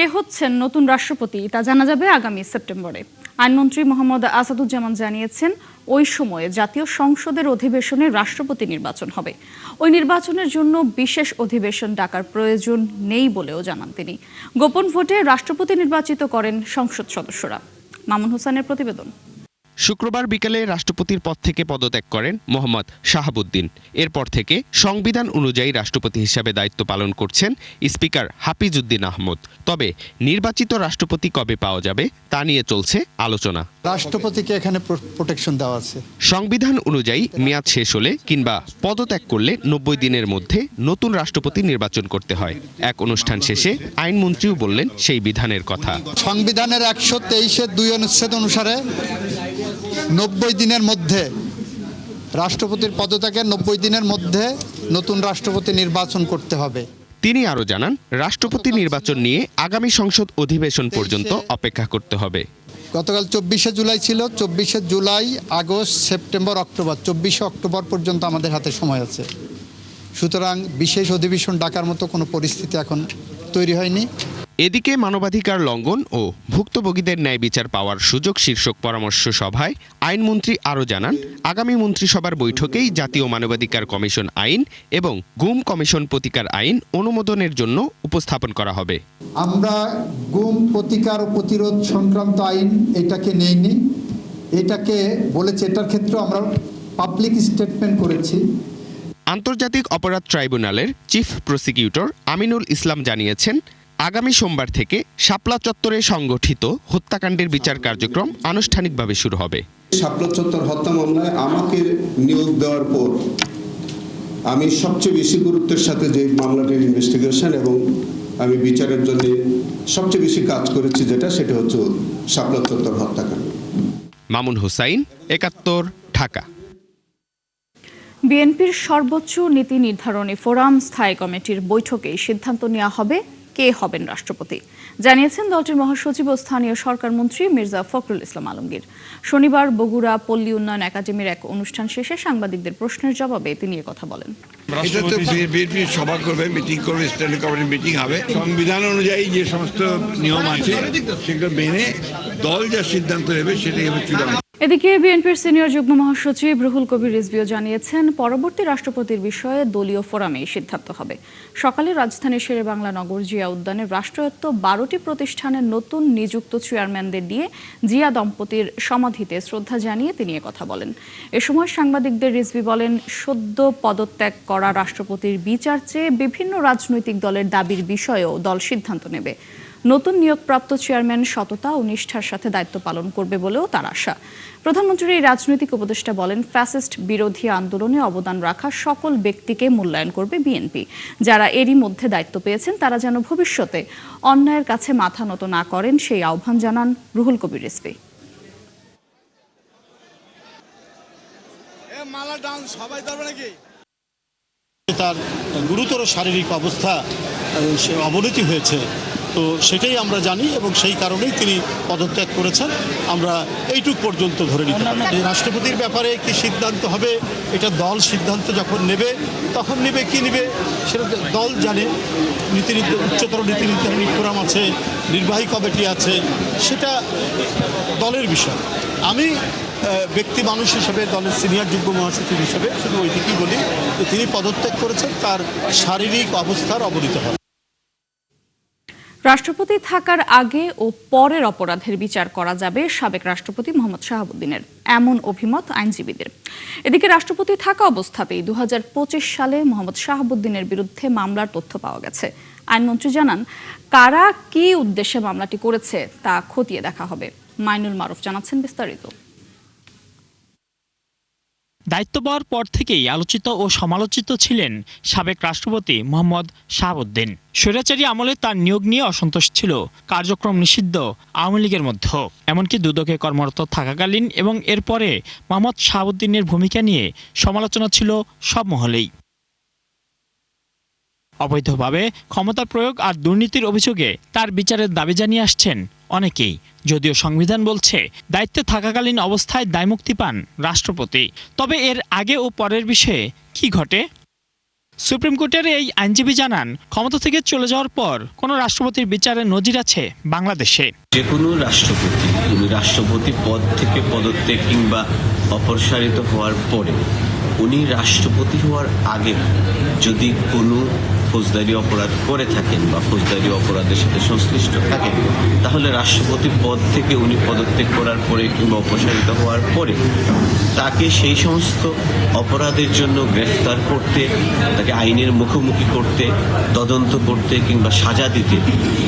কে হচ্ছেন নতুন রাষ্ট্রপতি তা জানা যাবে আগামী সেপ্টেম্বরে। আইনমন্ত্রী মোহাম্মদ আসাদুজ্জামান জানিয়েছেন ওই সময়ে জাতীয় সংসদের অধিবেশনে রাষ্ট্রপতি নির্বাচন হবে। ওই নির্বাচনের জন্য বিশেষ অধিবেশন ডাকার প্রয়োজন নেই বলেও জানান তিনি। গোপন ভোটে রাষ্ট্রপতি নির্বাচিত করেন সংসদ সদস্যরা। মামুন হোসেনের প্রতিবেদন। শুক্রবার বিকেলে রাষ্ট্রপতির পদ থেকে পদত্যাগ করেন মোহাম্মদ শাহাবুদ্দিন। এরপর থেকে সংবিধান অনুযায়ী রাষ্ট্রপতি হিসাবে দায়িত্ব পালন করছেন স্পিকার হাফিজ উদ্দিন আহমদ। তবে নির্বাচিত রাষ্ট্রপতি কবে পাওয়া যাবে তা নিয়ে চলছে আলোচনা। রাষ্ট্রপতিকে এখানে প্রোটেকশন দেওয়া আছে। সংবিধান অনুযায়ী মেয়াদ শেষ হলে কিংবা পদত্যাগ করলে 90 দিনের মধ্যে নতুন রাষ্ট্রপতি নির্বাচন করতে হয়। এক অনুষ্ঠান শেষে আইনমন্ত্রীও বললেন সেই বিধানের কথা। সংবিধানের 123(2) অনুচ্ছেদ অনুসারে 90 দিনের মধ্যে রাষ্ট্রপতির পদত্যাগের 90 দিনের মধ্যে নতুন রাষ্ট্রপতি নির্বাচন করতে হবে। তিনি আরও জানান, রাষ্ট্রপতি নির্বাচন নিয়ে আগামী সংসদ অধিবেশন পর্যন্ত অপেক্ষা করতে হবে। গতকাল 24শে জুলাই ছিল। 24শে জুলাই, আগস্ট, সেপ্টেম্বর, অক্টোবর, 24শে অক্টোবর পর্যন্ত আমাদের হাতে সময় আছে। সুতরাং বিশেষ অধিবেশন ডাকার মতো কোনো পরিস্থিতি এখন তৈরি হয়নি। এদিকে মানবাধিকার লঙ্ঘন ও ভুক্তভোগীদের ন্যায় বিচার পাওয়ার সুযোগ শীর্ষক পরামর্শ সভায় আইনমন্ত্রী আরও জানান, আগামী মন্ত্রিসভার বৈঠকেই জাতীয় মানবাধিকার কমিশন আইন এবং গুম কমিশন প্রতিকার আইন অনুমোদনের জন্য উপস্থাপন করা হবে। আমরা গুম প্রতিকার ও প্রতিরোধ সংক্রান্ত আইন এটাকে নেইনি, এটাকে বলেছে, এটার ক্ষেত্রে আমরা পাবলিক স্টেটমেন্ট করেছি। আন্তর্জাতিক অপরাধ ট্রাইব্যুনালের চিফ প্রসিকিউটর আমিনুল ইসলাম জানিয়েছেন, আগামী সোমবার থেকে শাপলা চত্বরে সংগঠিত হত্যাকাণ্ডের বিচার কার্যক্রম আনুষ্ঠানিকভাবে শুরু হবে। শাপলা চত্বর হত্যা মামলায় আমাকে নিয়োগ দেওয়ার পর আমি সবচেয়ে বেশি গুরুত্বের সাথে যে মামলাটির ইনভেস্টিগেশন এবং আমি বিচারের জন্য সবচেয়ে বেশি কাজ করেছি, সেটা হচ্ছে শাপলা চত্বর হত্যাকাণ্ড। মামুন হোসাইন, ৭১, ঢাকা। বিএনপির সর্বোচ্চ নীতি নির্ধারণী ফোরাম স্থায়ী কমিটির বৈঠকে সিদ্ধান্ত নেওয়া হবে কে হবেন রাষ্ট্রপতি, জানিয়েছেন দলটির মহাসচিব ও স্থানীয় সরকার মন্ত্রী মির্জা ফখরুল ইসলাম আলমগীর। শনিবার বগুড়া পল্লী উন্নয়ন একাডেমির এক অনুষ্ঠান শেষে সাংবাদিকদের প্রশ্নের জবাবে তিনি কথা বলেন। বিএনপি সভা করবে, মিটিং করবে, স্ট্যান্ডিং কমিটি মিটিং হবে। সংবিধান অনুযায়ী যে সমস্ত নিয়ম আছে সেগুলো মেনে দল যা সিদ্ধান্ত নেবে সেটাই হবে চূড়ান্ত। এদিকে বিএনপির সিনিয়র যুগ্ম মহাসচিব রুহুল কবির রিজভীও জানিয়েছেন, পরবর্তী রাষ্ট্রপতির বিষয়ে দলীয় ফোরামেই সিদ্ধান্ত হবে। সকালে রাজধানীর শেরেবাংলা নগর জিয়া উদ্যানে রাষ্ট্রায়ত্ত 12টি প্রতিষ্ঠানের নতুন নিযুক্ত চেয়ারম্যানদের নিয়ে জিয়া দম্পতির সমাধিতে শ্রদ্ধা জানিয়ে তিনি কথা বলেন। এ সময় সাংবাদিকদের রিজভী বলেন, সদ্য পদত্যাগ করা রাষ্ট্রপতির বিচার চেয়ে বিভিন্ন রাজনৈতিক দলের দাবির বিষয়েও দল সিদ্ধান্ত নেবে। নতুন নিয়োগপ্রাপ্ত চেয়ারম্যান সততা ও নিষ্ঠার সাথে দায়িত্ব পালন করবে বলেও তার আশা। প্রধানমন্ত্রীর এই রাজনৈতিক উপদেষ্টা বলেন, ফ্যাসিস্ট বিরোধী আন্দোলনে অবদান রাখা সকল ব্যক্তিকে মূল্যায়ন করবে বিএনপি। যারা এরই মধ্যে দায়িত্ব পেয়েছেন তারা যেন ভবিষ্যতে অন্যায়ের কাছে মাথা নত না করেন সেই আহ্বান জানান রুহুল কবির রিজভী। তার গুরুতর শারীরিক অবস্থা অবনতি হয়েছে, তো সেটাই আমরা জানি এবং সেই কারণেই তিনি পদত্যাগ করেছেন। আমরা এইটুক পর্যন্ত ধরে নিতে পারি। রাষ্ট্রপতির ব্যাপারে কি সিদ্ধান্ত হবে এটা দল সিদ্ধান্ত যখন নেবে তখন নেবে, কি নেবে সেটা দল জানে। উচ্চতর নীতি নির্ধারণী ফোরাম আছে, নির্বাহী কমিটি আছে, সেটা দলের বিষয়। আমি ব্যক্তি মানুষ হিসেবে, দলের সিনিয়র যুগ্ম মহাসচিব হিসেবে শুধু ওইদিকেই বলি যে তিনি পদত্যাগ করেছেন, তার শারীরিক অবস্থার অবনতি হয়। রাষ্ট্রপতি থাকার আগে ও পরের অপরাধের বিচার করা যাবে সাবেক রাষ্ট্রপতি মোহাম্মদ শাহাবুদ্দিনের, এমন অভিমত আইনজীবীদের। এদিকে রাষ্ট্রপতি থাকা অবস্থাতেই 2025 সালে মোহাম্মদ শাহাবুদ্দিনের বিরুদ্ধে মামলার তথ্য পাওয়া গেছে। আইনমন্ত্রী জানান, কারা কি উদ্দেশ্যে মামলাটি করেছে তা খতিয়ে দেখা হবে। মাইনুল মারুফ জানাচ্ছেন বিস্তারিত। দায়িত্ব পাওয়ার পর থেকেই আলোচিত ও সমালোচিত ছিলেন সাবেক রাষ্ট্রপতি মোহাম্মদ শাহাবুদ্দিন। স্বৈরাচারী আমলে তার নিয়োগ নিয়ে অসন্তোষ ছিল কার্যক্রম নিষিদ্ধ আওয়ামী লীগের মধ্যে। এমনকি দুদকে কর্মরত থাকাকালীন এবং এরপরে মোহাম্মদ শাহাবুদ্দিনের ভূমিকা নিয়ে সমালোচনা ছিল সব মহলেই। অবৈধভাবে ক্ষমতা প্রয়োগ আর দুর্নীতির অভিযোগে তার বিচারের দাবি জানিয়ে আসছেন অনেকেই। যদিও সংবিধান বলছে দায়িত্বে থাকাকালীন অবস্থায় দায়মুক্তি পান রাষ্ট্রপতি। তবে এর আগে ও পরের বিষয়ে কি ঘটে? সুপ্রিম কোর্টের এই আইনজীবী জানান, ক্ষমতা থেকে চলে যাওয়ার পর কোনো রাষ্ট্রপতির বিচারের নজির আছে বাংলাদেশে। যে কোনো রাষ্ট্রপতি উনি রাষ্ট্রপতি পদ থেকে পদত্যাগ কিংবা অপসারিত হওয়ার পরে উনি রাষ্ট্রপতি হওয়ার আগে যদি কোনো ফৌজদারি অপরাধ করে থাকেন বা ফৌজদারি অপরাধের সাথে সংশ্লিষ্ট থাকেন, তাহলে রাষ্ট্রপতি পদ থেকে উনি পদত্যাগ করার পরে কিংবা অপসারিত হওয়ার পরে তাকে সেই সমস্ত অপরাধের জন্য গ্রেফতার করতে, তাকে আইনের মুখোমুখি করতে, তদন্ত করতে কিংবা সাজা দিতে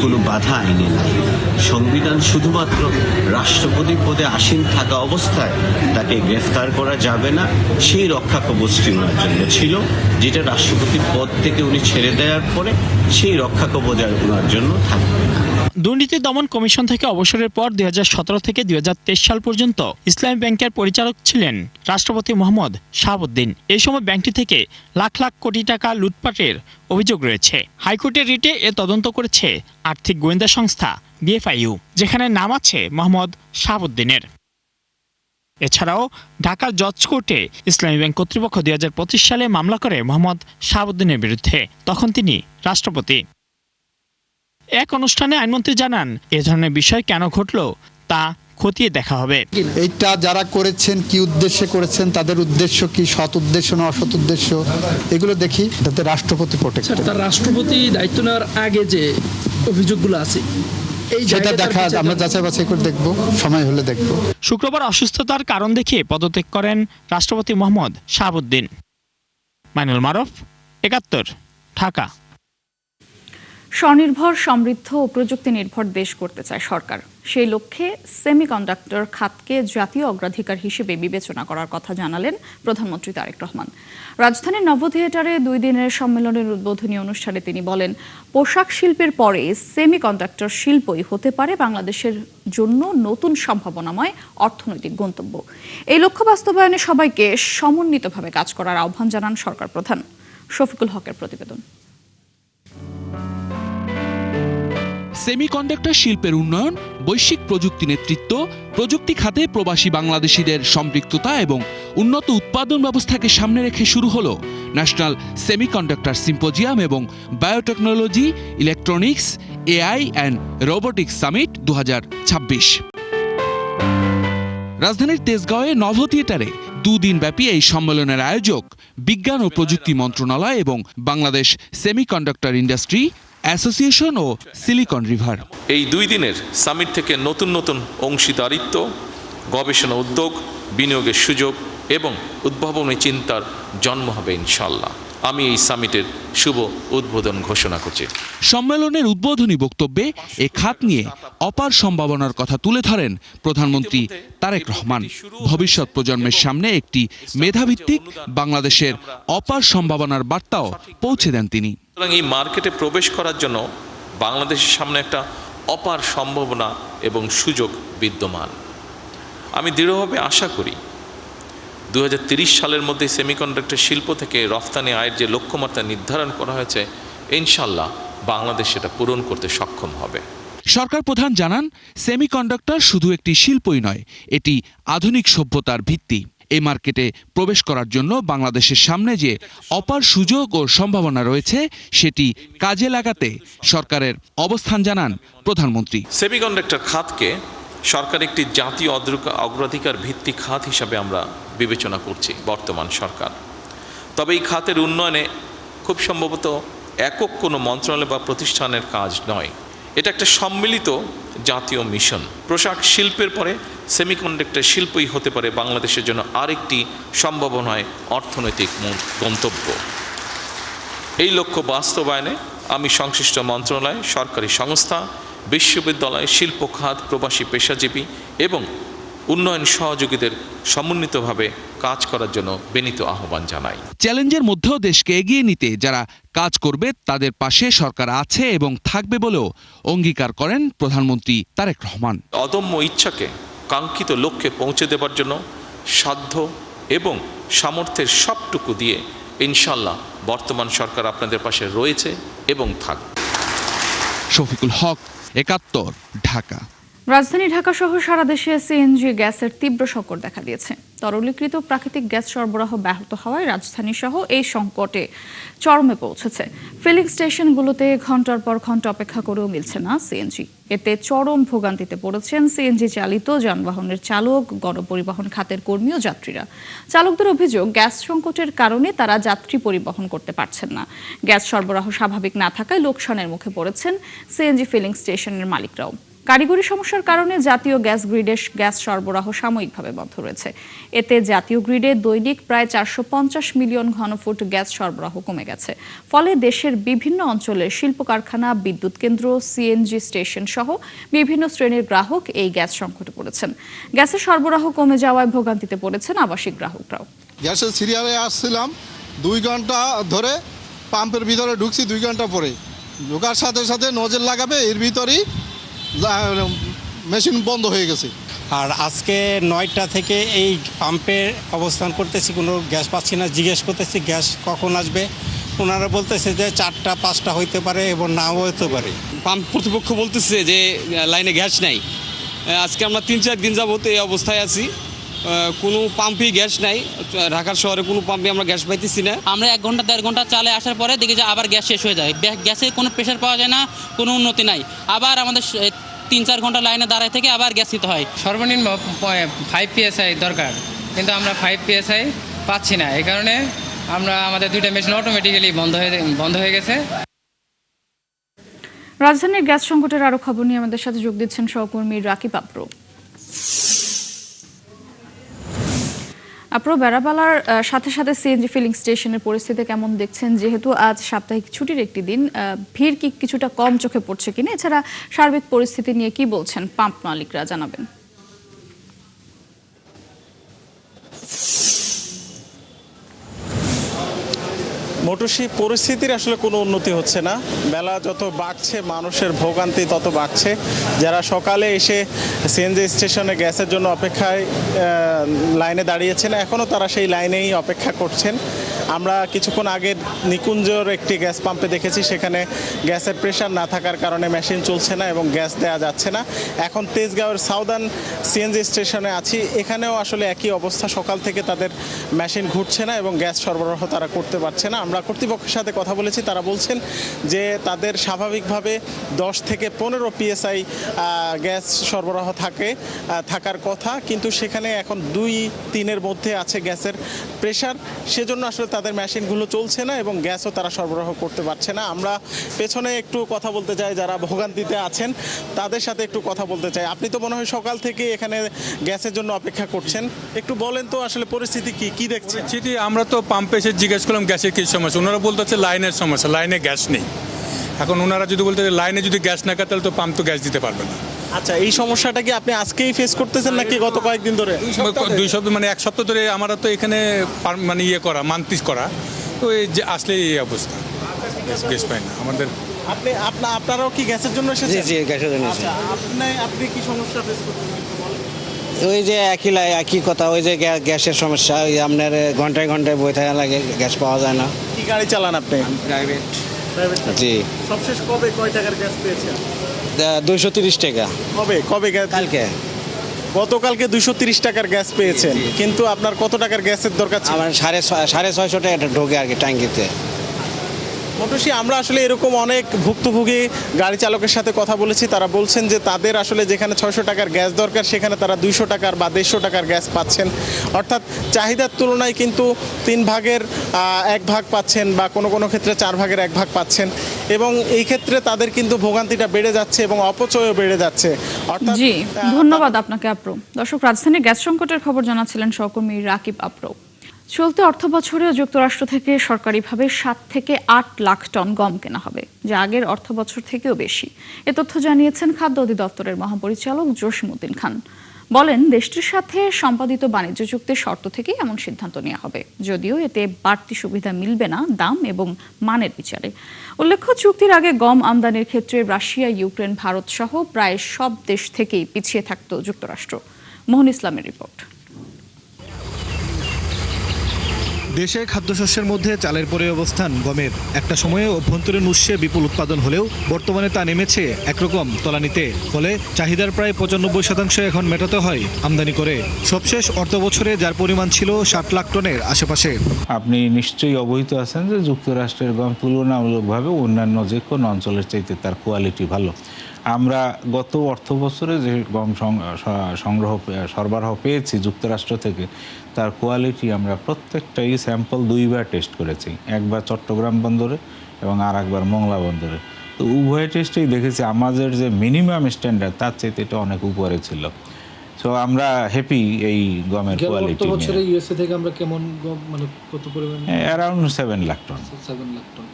কোনো বাধা আইনে নাই। সংবিধান শুধুমাত্র রাষ্ট্রপতি পদে আসীন থাকা অবস্থায় তাকে গ্রেফতার করা যাবে না সেই রক্ষা কবচটি ওনার জন্য ছিল, যেটা রাষ্ট্রপতি পদ থেকে উনি ছেড়ে দেওয়ার পরে সেই রক্ষা কবচ আর ওনার জন্য থাকবে না। দুর্নীতি দমন কমিশন থেকে অবসরের পর 2017 থেকে 2023 সাল পর্যন্ত ইসলামী ব্যাংকের পরিচালক ছিলেন রাষ্ট্রপতি মোহাম্মদ শাহাবুদ্দিন। এই সময় ব্যাংকটি থেকে লাখ লাখ কোটি টাকা লুটপাটের অভিযোগ রয়েছে। হাইকোর্টের রিটে এ তদন্ত করেছে আর্থিক গোয়েন্দা সংস্থা BFIU, যেখানে নাম আছে মোহাম্মদ শাহাবুদ্দিনের। এছাড়াও ঢাকার জজ কোর্টে ইসলামী ব্যাংক কর্তৃপক্ষ 2025 সালে মামলা করে মোহাম্মদ শাহাবুদ্দিনের বিরুদ্ধে। তখন তিনি রাষ্ট্রপতি। এক অনুষ্ঠানে আইনমন্ত্রী জানান, এ ধরনের বিষয় কেন ঘটল তা খতিয়ে দেখা হবে। এইটা যারা করেছেন কি উদ্দেশ্যে করেছেন, তাদের উদ্দেশ্য কি, সৎ উদ্দেশ্য না অসৎ উদ্দেশ্য, এগুলো দেখি, যাতে রাষ্ট্রপতি প্রোটেক্ট। তার রাষ্ট্রপতি দায়িত্ব নেওয়ার আগে যে অভিযোগগুলো আছে সেটা দেখা আমরা যাচাই বাছাই করে দেখব, সময় হলে দেখব। শুক্রবার অসুস্থতার কারণ দেখিয়ে পদত্যাগ করেন রাষ্ট্রপতি মোহাম্মদ শাহাবুদ্দিন। মাইনুল মারুফ, 71, ঢাকা। স্বনির্ভর, সমৃদ্ধ ও প্রযুক্তি নির্ভর দেশ করতে চায় সরকার। সেই লক্ষ্যে সেমিকন্ডাক্টর খাতকে জাতীয় অগ্রাধিকার হিসেবে বিবেচনা করার কথা জানালেন প্রধানমন্ত্রী তারেক রহমান। রাজধানীর নব থিয়েটারে 2 দিনের সম্মেলনের উদ্বোধনী অনুষ্ঠানে তিনি বলেন, পোশাক শিল্পের পরে সেমিকন্ডাক্টর শিল্পই হতে পারে বাংলাদেশের জন্য নতুন সম্ভাবনাময় অর্থনৈতিক গন্তব্য। এই লক্ষ্য বাস্তবায়নে সবাইকে সমন্বিতভাবে কাজ করার আহ্বান জানান সরকার প্রধান। শফিকুল হকের প্রতিবেদন। সেমিকন্ডাক্টর শিল্পের উন্নয়ন, বৈশ্বিক প্রযুক্তি নেতৃত্ব, প্রযুক্তি খাতে প্রবাসী বাংলাদেশিদের সম্পৃক্ততা এবং উন্নত উৎপাদন ব্যবস্থাকে সামনে রেখে শুরু হলো ন্যাশনাল সেমিকন্ডাক্টর সিম্পোজিয়াম এবং biotechnology, electronics, AI and robotics summit 2026। রাজধানীর তেজগাঁওয়ে নভ থিয়েটারে 2 দিনব্যাপী এই সম্মেলনের আয়োজক বিজ্ঞান ও প্রযুক্তি মন্ত্রণালয় এবং বাংলাদেশ সেমিকন্ডাক্টর ইন্ডাস্ট্রি অ্যাসোসিয়েশন ও সিলিকন রিভার। এই 2 দিনের সামিট থেকে নতুন নতুন অংশীদারিত্ব, গবেষণা উদ্যোগ, বিনিয়োগের সুযোগ এবং উদ্ভাবনী চিন্তার জন্ম হবে ইনশাআল্লাহ। আমি এই সামিটের শুভ উদ্বোধন ঘোষণা করছি। সম্মেলনের উদ্বোধনী বক্তব্যে এ খাত নিয়ে অপার সম্ভাবনার কথা তুলে ধরেন প্রধানমন্ত্রী তারেক রহমান। ভবিষ্যৎ প্রজন্মের সামনে একটি মেধাভিত্তিক বাংলাদেশের অপার সম্ভাবনার বার্তাও পৌঁছে দেন তিনি। সুতরাং এই মার্কেটে প্রবেশ করার জন্য বাংলাদেশের সামনে একটা অপার সম্ভাবনা এবং সুযোগ বিদ্যমান। আমি দৃঢ়ভাবে আশা করি 2030 সালের মধ্যে সেমিকন্ডাক্টর শিল্প থেকে রফতানি আয়ের যে লক্ষ্যমাত্রা নির্ধারণ করা হয়েছে, ইনশাআল্লাহ বাংলাদেশ সেটা পূরণ করতে সক্ষম হবে। সরকার প্রধান জানান, সেমিকন্ডাক্টর শুধু একটি শিল্পই নয়, এটি আধুনিক সভ্যতার ভিত্তি। এই মার্কেটে প্রবেশ করার জন্য বাংলাদেশের সামনে যে অপার সুযোগ ও সম্ভাবনা রয়েছে, সেটি কাজে লাগাতে সরকারের অবস্থান জানান প্রধানমন্ত্রী। সেমিকন্ডাক্টর খাতকে সরকার একটি জাতীয় অগ্রাধিকার ভিত্তিক খাত হিসাবে আমরা বিবেচনা করছি বর্তমান সরকার। তবে এই খাতের উন্নয়নে খুব সম্ভবত একক কোনো মন্ত্রণালয় বা প্রতিষ্ঠানের কাজ নয়, এটা একটা সম্মিলিত জাতীয় মিশন। পোশাক শিল্পের পরে সেমিকন্ডাক্টর শিল্পই হতে পারে বাংলাদেশের জন্য আরেকটি সম্ভাবনায় অর্থনৈতিক গন্তব্য। এই লক্ষ্য বাস্তবায়নে আমি সংশ্লিষ্ট মন্ত্রণালয়, সরকারি সংস্থা, বিশ্ববিদ্যালয়, শিল্প খাত, প্রবাসী পেশাজীবী এবং উন্নয়ন সহযোগীদের সমন্বিতভাবে কাজ করার জন্য বিনীত আহ্বান জানাই। চ্যালেঞ্জের মধ্যেও দেশকে এগিয়ে নিতে যারা কাজ করবে তাদের পাশে সরকার আছে এবং থাকবে বলেও অঙ্গীকার করেন প্রধানমন্ত্রী তারেক রহমান। অদম্য ইচ্ছাকে কাঙ্ক্ষিত লক্ষ্যে পৌঁছে দেবার জন্য সাধ্য এবং সামর্থ্যের সবটুকু দিয়ে ইনশাআল্লাহ বর্তমান সরকার আপনাদের পাশে রয়েছে এবং থাকবে। শফিকুল হক, 71, ঢাকা। রাজধানী ঢাকা সহ সারা দেশে সিএনজি গ্যাসের তীব্র সংকট দেখা দিয়েছে। তরলীকৃত প্রাকৃতিক গ্যাস সরবরাহ ব্যাহত হওয়ায় রাজধানী সহ এই সংকটে চরমে পৌঁছেছে। ফিলিং স্টেশনগুলোতে ঘন্টার পর ঘন্টা অপেক্ষা করেও মিলছে না সিএনজি। এতে চরম ভোগান্তিতে পড়েছেন সিএনজি চালিত যানবাহনের চালক, গণপরিবহন খাতের কর্মী ও যাত্রীরা। চালকদের অভিযোগ, গ্যাস সংকটের কারণে তারা যাত্রী পরিবহন করতে পারছেন না। গ্যাস সরবরাহ স্বাভাবিক না থাকায় লোকসানের মুখে পড়েছেন সিএনজি ফিলিং স্টেশনের মালিকরাও। কারিগরি সমস্যার কারণে জাতীয় গ্যাস গ্রিডে গ্যাস সরবরাহ সাময়িকভাবে বন্ধ রয়েছে। এতে জাতীয় গ্রিডে দৈনিক প্রায় 450 মিলিয়ন ঘনফুট গ্যাস সরবরাহ কমে গেছে। ফলে দেশের বিভিন্ন অঞ্চলের শিল্প কারখানা, বিদ্যুৎ কেন্দ্র, সিএনজি স্টেশন সহ বিভিন্ন শ্রেণীর গ্রাহক এই গ্যাস সংকটে পড়েছেন। গ্যাসের সরবরাহ কমে যাওয়ায় ভোগান্তিতে পড়েছেন আবাসিক গ্রাহকরাও। গ্যাসের সিরিয়ালে আসছিলাম 2 ঘন্টা ধরে, পাম্পের ভিতরে ঢুকছি 2 ঘন্টা পরে। ঢোকার সাথে সাথে নজর লাগাবে, এর ভিতরেই মেশিন বন্ধ হয়ে গেছে। আর আজকে 9টা থেকে এই পাম্পে অবস্থান করতেছি, কোনো গ্যাস পাচ্ছি না। জিজ্ঞেস করতেছি গ্যাস কখন আসবে, ওনারা বলতেছে যে 4টা 5টা হইতে পারে এবং নাও হতে পারে। পাম্প কর্তৃপক্ষ বলতেছে যে লাইনে গ্যাস নাই। আজকে আমরা 3-4 দিন যাবত এই অবস্থায় আছি, কোনো পাম্পই গ্যাস নাই। ঢাকার শহরে কোনো পাম্পে আমরা গ্যাস পাইতেছি না। আমরা 1 ঘন্টা 1.5 ঘন্টা চালে আসার পরে দেখি যে আবার গ্যাস শেষ হয়ে যায়। গ্যাসে কোনো প্রেশার পাওয়া যায় না, কোনো উন্নতি নাই। আবার আমাদের 3-4 ঘন্টা লাইনে দাঁড়ায় থেকে আবার গ্যাস নিতে হয়। সর্বনিম্ন 5 PSI দরকার, কিন্তু আমরা 5 PSI পাচ্ছি না। এই কারণে আমাদের 2টা মেশিন অটোমেটিক্যালি বন্ধ হয়ে গেছে। রাজধানীর গ্যাস সংকটের আরো খবর নিয়ে আমাদের সাথে যোগ দিচ্ছেন সহকর্মী রাকিব আপ্রো। আপ্রো, বেড়াবালার সাথে সাথে সিএনজি ফিলিং স্টেশনের পরিস্থিতি কেমন দেখছেন? যেহেতু আজ সাপ্তাহিক ছুটির একটি দিন, ভিড় কি কিছুটা কম চোখে পড়ছে কিনা? এছাড়া সার্বিক পরিস্থিতি নিয়ে কি বলছেন পাম্প মালিকরা, জানাবেন। মোটরশি পরিস্থিতির আসলে কোনো উন্নতি হচ্ছে না। বেলা যত বাড়ছে মানুষের ভোগান্তি তত বাড়ছে। যারা সকালে এসে সিএনজি স্টেশনে গ্যাসের জন্য অপেক্ষায় লাইনে দাঁড়িয়েছেন, এখনও তারা সেই লাইনেই অপেক্ষা করছেন। আমরা কিছুক্ষণ আগে নিকুঞ্জর একটি গ্যাস পাম্পে দেখেছি, সেখানে গ্যাসের প্রেশার না থাকার কারণে মেশিন চলছে না এবং গ্যাস দেওয়া যাচ্ছে না। এখন তেজগাঁওয়ের সাউদার্ন সিএনজি স্টেশনে আছি, এখানেও আসলে একই অবস্থা। সকাল থেকে তাদের মেশিন ঘুরছে না এবং গ্যাস সরবরাহ তারা করতে পারছে না। আমরা কর্তৃপক্ষের সাথে কথা বলেছি, তারা বলছেন যে তাদের স্বাভাবিকভাবে 10 থেকে 15 PSI গ্যাস সরবরাহ থাকার কথা, কিন্তু সেখানে এখন 2-3-এর মধ্যে আছে গ্যাসের প্রেশার। সেজন্য আসলে তাদের মেশিনগুলো চলছে না এবং গ্যাসও তারা সরবরাহ করতে পারছে না। আমরা পেছনে একটু কথা বলতে চাই, যারা ভোগান্তিতে আছেন তাদের সাথে একটু কথা বলতে চাই। আপনি তো মনে হয় সকাল থেকে এখানে গ্যাসের জন্য অপেক্ষা করছেন, একটু বলেন তো আসলে পরিস্থিতি কি দেখছেন? আমরা তো পাম্পে এসে জিজ্ঞেস করলাম গ্যাসের কী সমস্যা, ওনারা বলতে হচ্ছে লাইনের সমস্যা, লাইনে গ্যাস নেই। এখন ওনারা যদি বলতে লাইনে যদি গ্যাস না থাকে তাহলে তো পাম্প তো গ্যাস দিতে পারবে না। আচ্ছা, এই সমস্যাটা কি আপনি আজকেই ফেস করতেছেন নাকি গত কয়েকদিন ধরে? 2 সপ্তাহ, মানে 1 সপ্তাহ ধরে। আমরা তো এখানে মানে মান্থলিস করা, তো এই যে আসলে এই অবস্থা, গ্যাস পাই না আমাদের। আপনারাও কি গ্যাসের জন্য এসেছেন? জি, গ্যাসের জন্য। আচ্ছা, আপনি কি সমস্যা ফেস করছেন? ওই যে একই কথা, ওই যে গ্যাসের সমস্যা, ওই আপনার ঘন্টায় ঘন্টায় বই থাকা লাগে, গ্যাস পাওয়া যায় না। কি গাড়ি চালান আপনি? প্রাইভেট। জি। সবশেষ কয় টাকার গ্যাস পেয়েছেন? 230 টাকা। কবে? কালকে। গতকালকে 230 টাকার গ্যাস পেয়েছেন, কিন্তু আপনার কত টাকার গ্যাসের দরকার ছিল? আমার 650 টাকা ঢোকে আর কি ট্যাঙ্কিতে। মোটরশি আমরা আসলে এরকম অনেক ভুক্তভোগী গাড়ি চালকের সাথে কথা বলেছি, তারা বলছেন যে তাদের আসলে যেখানে 600 টাকার গ্যাস দরকার সেখানে তারা 200 টাকার বা 150 টাকার গ্যাস পাচ্ছেন। অর্থাৎ চাহিদার তুলনায় কিন্তু 3 ভাগের 1 ভাগ পাচ্ছেন বা কোনো ক্ষেত্রে 4 ভাগের 1 ভাগ পাচ্ছেন, এবং এই ক্ষেত্রে তাদের কিন্তু ভোগান্তিটা বেড়ে যাচ্ছে এবং অপচয়ও বেড়ে যাচ্ছে। অর্থাৎ জি, ধন্যবাদ আপনাকে আপ্রো। দর্শক, রাজধানীর গ্যাস সংকটের খবর জানাচ্ছিলেন সহকর্মী রাকিব আপ্রো। চলতি অর্থবছরে যুক্তরাষ্ট্র থেকে সরকারিভাবে 7 থেকে 8 লাখ টন গম কেনা হবে, যা আগের অর্থবছর থেকেও বেশি। এ তথ্য জানিয়েছেন খাদ্য অধিদপ্তরের মহাপরিচালক জসিমউদ্দিন খান। বলেন, দেশটির সাথে সম্পাদিত বাণিজ্য চুক্তির শর্ত থেকেই এমন সিদ্ধান্ত নেওয়া হবে, যদিও এতে বাড়তি সুবিধা মিলবে না দাম এবং মানের বিচারে। উল্লেখ্য, চুক্তির আগে গম আমদানির ক্ষেত্রে রাশিয়া, ইউক্রেন, ভারত সহ প্রায় সব দেশ থেকেই পিছিয়ে থাকত যুক্তরাষ্ট্র। মোহন ইসলামের রিপোর্ট। দেশে খাদ্যশস্যের মধ্যে চালের পরে অবস্থান গমের। একটা সময়ে অভ্যন্তরীণ উৎসে বিপুল উৎপাদন হলেও বর্তমানে তা নেমেছে একরকম তলানিতে। ফলে চাহিদার প্রায় ৯৫% এখন মেটাতে হয় আমদানি করে। সবশেষ অর্থ বছরে যার পরিমাণ ছিল ৬০ লাখ টনের আশেপাশে। আপনি নিশ্চয়ই অবহিত আছেন যে যুক্তরাষ্ট্রের গম তুলনামূলকভাবে অন্যান্য যে কোনো অঞ্চলের চাইতে তার কোয়ালিটি ভালো। আমরা গত অর্থ বছরে যে গম সরবরাহ পেয়েছি যুক্তরাষ্ট্র থেকে, তার কোয়ালিটি আমরা প্রত্যেকটাই স্যাম্পল 2বার টেস্ট করেছি, একবার চট্টগ্রাম বন্দরে এবং আর একবার মোংলা বন্দরে। তো উভয় টেস্টেই দেখেছি আমাদের যে মিনিমাম স্ট্যান্ডার্ড তার চাইতে এটা অনেক উপরে ছিল। সো আমরা হ্যাপি এই গমের কোয়ালিটি নিয়ে। বছরে ইউএসএ থেকে আমরা কেমন গম মানে কত পরিমাণ? Around 7 lakh ton. 7 lakh ton.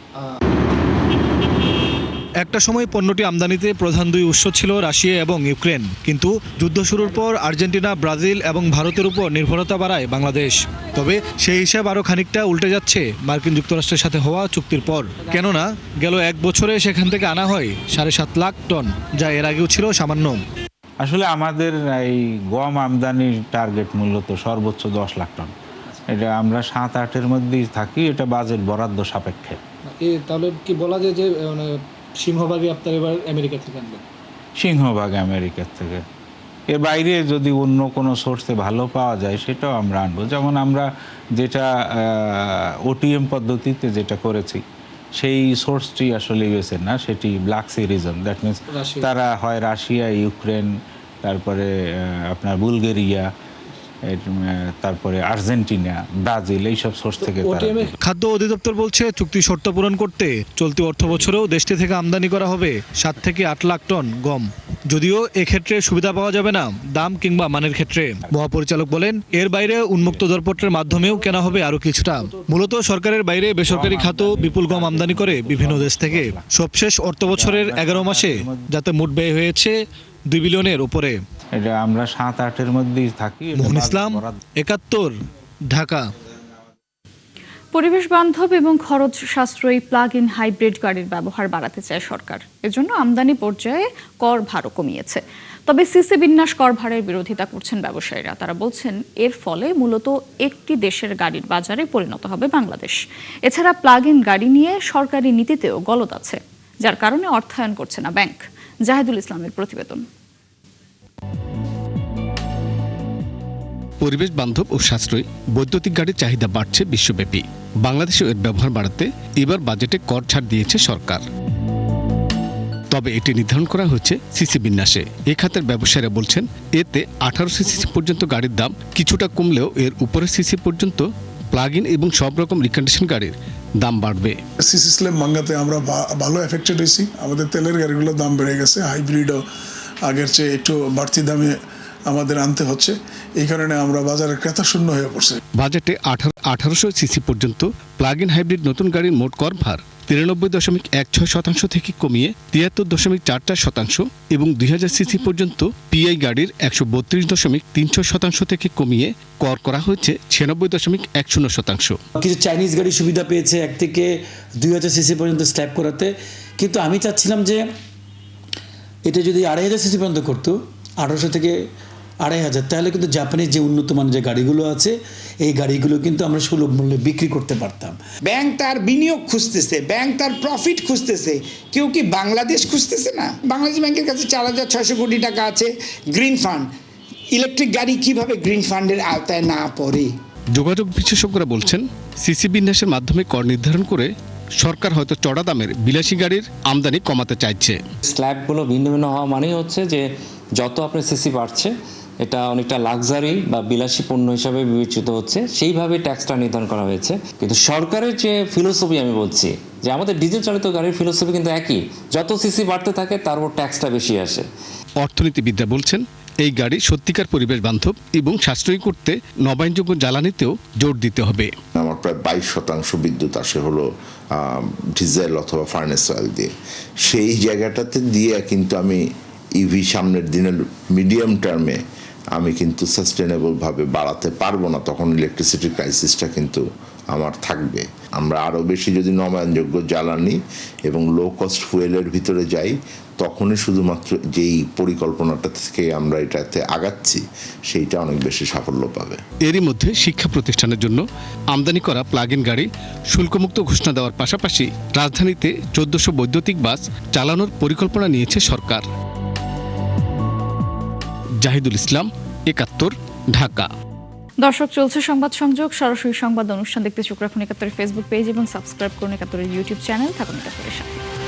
একটা সময় পণ্যটি আমদানিতে প্রধান দুই উৎস ছিল রাশিয়া এবং ইউক্রেন, কিন্তু যুদ্ধ শুরুর পর আর্জেন্টিনা, ব্রাজিল এবং ভারতের উপর নির্ভরতা বাড়ায় বাংলাদেশ। তবে সেই হিসাব আরও খানিকটা উল্টে যাচ্ছে মার্কিন যুক্তরাষ্ট্রের সাথে হওয়া চুক্তির পর। কেননা গেল 1 বছরে সেখান থেকে আনা হয় 7.5 লাখ টন, যা এর আগেও ছিল সামান্য। আসলে আমাদের এই গম আমদানির টার্গেট মূলত সর্বোচ্চ 10 লাখ টন। এটা আমরা 7-8-এর মধ্যেই থাকি, এটা বাজেট বরাদ্দ সাপেক্ষে। তাহলে কি বলা যায় যে মানে সিংহভাগই আপনার এবার আমেরিকা থেকে আনবেন? সিংহভাগ আমেরিকার থেকে। এর বাইরে যদি অন্য কোনো সোর্সে ভালো পাওয়া যায় সেটাও আমরা আনবো। যেমন আমরা যেটা ওটিএম পদ্ধতিতে যেটা করেছি সেই সোর্সটি আসলে ইউএসএ না, সেটি Black Sea region. That means তারা হয় রাশিয়া, ইউক্রেন, তারপরে আপনার বুলগেরিয়া, তারপরে আর্জেন্টিনা, ব্রাজিল, এইসব সোর্স থেকে। খাদ্য অধিদপ্তর বলছে চুক্তি শর্ত পূরণ করতে চলতি অর্থ বছরেও দেশটি থেকে আমদানি করা হবে 7 থেকে 8 লাখ টন গম। যদিও এক্ষেত্রে সুবিধা পাওয়া যাবে না দাম কিংবা মানের ক্ষেত্রে। মহাপরিচালক বলেন এর বাইরে উন্মুক্ত দরপত্রের মাধ্যমেও কেনা হবে আরও কিছুটা। মূলত সরকারের বাইরে বেসরকারি খাতও বিপুল গম আমদানি করে বিভিন্ন দেশ থেকে। সবশেষ অর্থ বছরের 11 মাসে যাতে মোট ব্যয় হয়েছে 2 বিলিয়নের উপরে। এটা আমরা 7-8-এর মধ্যেই থাকি। মোহন ইসলাম, 71, ঢাকা। পরিবেশ বান্ধব এবং খরচ সাশ্রয়ী প্লাগ ইন হাইব্রিড গাড়ির ব্যবহার বাড়াতে চায় সরকার। এজন্য আমদানি পর্যায়ে কর ভারও কমিয়েছে। তবে সিসি বিন্যাস কর ভারের বিরোধিতা করছেন ব্যবসায়ীরা। তারা বলছেন এর ফলে মূলত একটি দেশের গাড়ির বাজারে পরিণত হবে বাংলাদেশ। এছাড়া প্লাগ ইন গাড়ি নিয়ে সরকারি নীতিতেও গলদ আছে, যার কারণে অর্থায়ন করছে না ব্যাংক। জাহিদুল ইসলামের প্রতিবেদন। পরিবেশ বান্ধব ও সাশ্রয়ী বৈদ্যুতিক গাড়ির চাহিদা বাড়ছে বিশ্বব্যাপী। বাংলাদেশে এর ব্যবহার বাড়াতে এবার বাজেটে কর ছাড় দিয়েছে সরকার। তবে এটি নির্ধারণ করা হয়েছে সিসি বিন্যাসে। এ খাতের ব্যবসায়ীরা বলছেন এতে 1800 সিসি পর্যন্ত গাড়ির দাম কিছুটা কমলেও এর উপরের সিসি পর্যন্ত প্লাগ ইন এবং সব রকম রিকন্ডিশন গাড়ির দাম বাড়বে। সিসি স্ল্যাব ভাঙাতে আমরা ভালো এফেক্টেড হয়েছি। আমাদের তেলের গাড়িগুলোর দাম বেড়ে গেছে, হাইব্রিডও আগের চেয়ে একটু বাড়তি দামে আমাদের আনতে হচ্ছে। এই কারণে আমরা বাজারে ক্রেতা শূন্য হয়ে পড়ছে। বাজেটে 1800 সিসি পর্যন্ত প্লাগ ইন হাইব্রিড নতুন গাড়ির মোট কর ভার 93.16% থেকে কমিয়ে 73.44% এবং 2000 সিসি পর্যন্ত পিআই গাড়ির 132.36% থেকে কমিয়ে কর করা হয়েছে 96.10%। কিছু চাইনিজ গাড়ি সুবিধা পেয়েছে 1 থেকে 2000 সিসি পর্যন্ত স্ল্যাব করাতে, কিন্তু আমি চাচ্ছিলাম যে এটা যদি 2500 সিসি পর্যন্ত করতো, 1800 থেকে 2500, তাহলে কিন্তু জাপানের যে উন্নত মানের যে গাড়িগুলো আছে এই গাড়িগুলো কিন্তু আমরা সুলভ মূল্যে বিক্রি করতে পারতাম। ব্যাংক তার বিনিয়োগ খুঁজতেছে, ব্যাংক তার প্রফিট খুঁজতেছে, কেউ কি বাংলাদেশ খুঁজতেছে না? বাংলাদেশ ব্যাংকের কাছে 4600 কোটি টাকা আছে গ্রিন ফান্ড। ইলেকট্রিক গাড়ি কিভাবে গ্রিন ফান্ডের আওতায় না পড়ে? যোগাযোগ বিশেষজ্ঞরা বলছেন সিসি বিন্যাসের মাধ্যমে কর নির্ধারণ করে সরকার হয়তো চড়া দামের বিলাসী গাড়ির আমদানি কমাতে চাইছে। স্ল্যাবগুলো ভিন্ন ভিন্ন হওয়া মানেই হচ্ছে যে যত আপনার সিসি বাড়ছে এটা অনেকটা লাক্সারি বা বিলাসী পণ্য হিসাবে বিবেচিত হচ্ছে, সেইভাবে ট্যাক্সটা নির্ধারণ করা হয়েছে। কিন্তু সরকারের যে ফিলোসফি, আমি বলছি যে আমাদের ডিজেল চালিত গাড়ির ফিলোসফি কিন্তু একই, যত সিসি বাড়তে থাকে তার উপর ট্যাক্সটা বেশি আসে। অর্থনীতিবিদরা বলছেন এই গাড়ি সত্যিকার পরিবেশ বান্ধব এবং সাশ্রয়ী করতে নবায়নযোগ্য জ্বালানিতেও জোর দিতে হবে। আমার প্রায় 22% বিদ্যুৎ আসে হলো ডিজেল অথবা ফার্নেস অয়েল দিয়ে। সেই জায়গাটাতে দিয়ে কিন্তু আমি ইভি সামনের দিনের মিডিয়াম টার্মে আমি কিন্তু সাস্টেনেবলভাবে বাড়াতে পারবো না। তখন ইলেকট্রিসিটি ক্রাইসিসটা কিন্তু আমার থাকবে। আমরা আরও বেশি যদি নবায়নযোগ্য জ্বালানি এবং লো কস্ট ফুয়েলের ভিতরে যাই, তখনই শুধুমাত্র যেই পরিকল্পনাটা থেকে আমরা এটাতে আগাচ্ছি সেইটা অনেক বেশি সাফল্য পাবে। এরই মধ্যে শিক্ষা প্রতিষ্ঠানের জন্য আমদানি করা প্লাগ ইন গাড়ি শুল্কমুক্ত ঘোষণা দেওয়ার পাশাপাশি রাজধানীতে 1400 বৈদ্যুতিক বাস চালানোর পরিকল্পনা নিয়েছে সরকার। জাহিদুল ইসলাম, 71, ঢাকা। দর্শক, চলছে সংবাদ সংযোগ। সরাসরি সংবাদ অনুষ্ঠান দেখতে চোখ রাখুন 71 ফেসবুক পেজ এবং সাবস্ক্রাইব করুন 71 ইউটিউব চ্যানেল। থাকুন 71 সাথে।